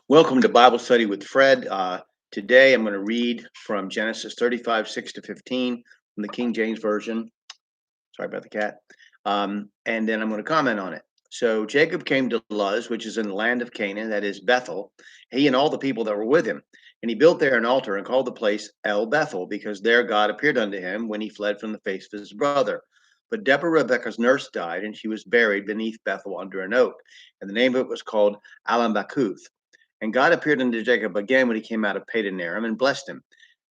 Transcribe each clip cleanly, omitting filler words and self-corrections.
Welcome to Bible Study with Fred. Today I'm going to read from Genesis 35, 6 to 15 from the King James Version. Sorry about the cat. And then I'm going to comment on it. So Jacob came to Luz, which is in the land of Canaan, that is Bethel, he and all the people that were with him. And he built there an altar and called the place El Bethel, because there God appeared unto him when he fled from the face of his brother. But Deborah, Rebekah's nurse, died, and she was buried beneath Bethel under an oak. And the name of it was called Alambakuth. And God appeared unto Jacob again when he came out of Padan Aram and blessed him.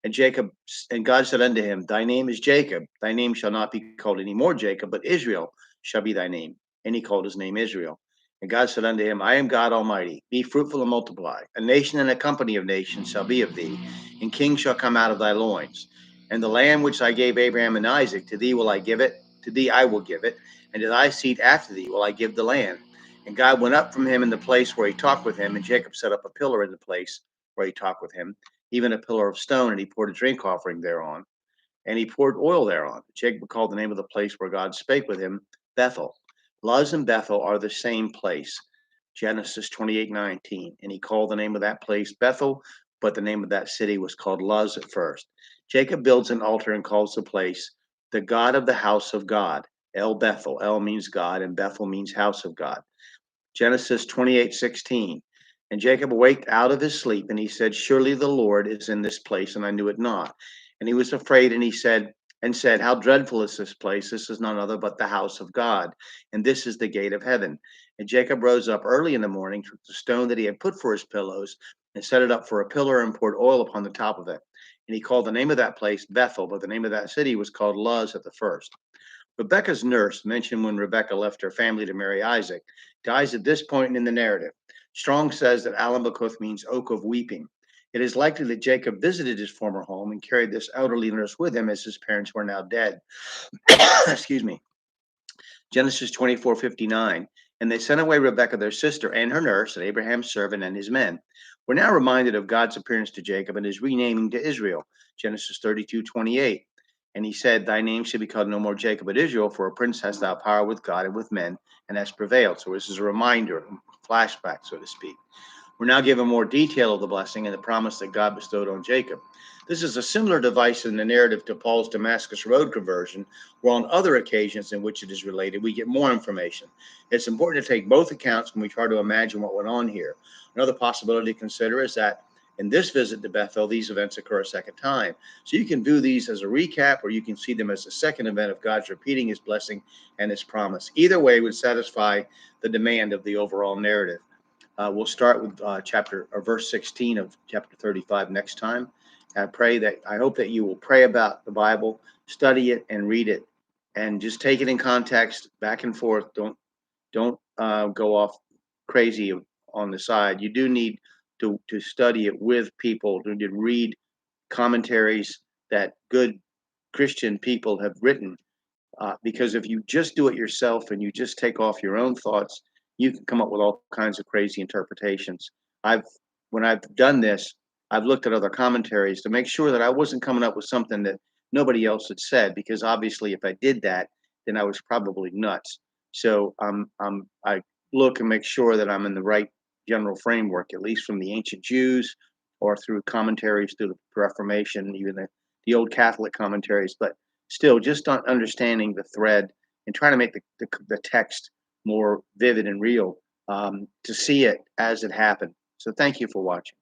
And God said unto him, Thy name is Jacob. Thy name shall not be called any more Jacob, but Israel shall be thy name. And he called his name Israel. And God said unto him, I am God Almighty. Be fruitful and multiply. A nation and a company of nations shall be of thee, and kings shall come out of thy loins. And the land which I gave Abraham and Isaac, to thee will I give it. To thee I will give it, and to thy seed after thee will I give the land. And God went up from him in the place where he talked with him, and Jacob set up a pillar in the place where he talked with him, even a pillar of stone, and he poured a drink offering thereon, and he poured oil thereon. Jacob called the name of the place where God spake with him Bethel. Luz and Bethel are the same place. Genesis 28:19. And he called the name of that place Bethel, but the name of that city was called Luz at first. Jacob builds an altar and calls the place the God of the house of God. El Bethel. El means God, and Bethel means house of God. Genesis 28:16. And Jacob awaked out of his sleep, and he said, Surely the Lord is in this place, and I knew it not. And he was afraid, and said, How dreadful is this place! This is none other but the house of God, and this is the gate of heaven. And Jacob rose up early in the morning, took the stone that he had put for his pillows, and set it up for a pillar, and poured oil upon the top of it. And he called the name of that place Bethel, but the name of that city was called Luz at the first. Rebekah's nurse, mentioned when Rebekah left her family to marry Isaac, dies at this point in the narrative. Strong says that Alambakuth means oak of weeping. It is likely that Jacob visited his former home and carried this elderly nurse with him, as his parents were now dead. Excuse me. Genesis 24:59. And they sent away Rebekah, their sister, and her nurse, and Abraham's servant and his men. We're now reminded of God's appearance to Jacob and his renaming to Israel. Genesis 32:28. And he said, Thy name shall be called no more Jacob, but Israel, for a prince hast thou power with God and with men, and hast prevailed. So this is a reminder, a flashback, so to speak. We're now given more detail of the blessing and the promise that God bestowed on Jacob. This is a similar device in the narrative to Paul's Damascus Road conversion, where on other occasions in which it is related, we get more information. It's important to take both accounts when we try to imagine what went on here. Another possibility to consider is that in this visit to Bethel, these events occur a second time. So you can view these as a recap, or you can see them as a second event of God's repeating his blessing and his promise. Either way would satisfy the demand of the overall narrative. We'll start with chapter or verse 16 of chapter 35 next time. I hope that you will pray about the Bible, study it, and read it, and just take it in context, back and forth. Don't go off crazy on the side. You do need to study it with people, to read commentaries that good Christian people have written, because if you just do it yourself and you just take off your own thoughts, you can come up with all kinds of crazy interpretations. I've When I've done this, I've looked at other commentaries to make sure that I wasn't coming up with something that nobody else had said, because obviously if I did that, then I was probably nuts. So I look and make sure that I'm in the right general framework, at least from the ancient Jews or through commentaries through the Reformation, even the old Catholic commentaries. But still, just on understanding the thread and trying to make the text more vivid and real, to see it as it happened. So thank you for watching.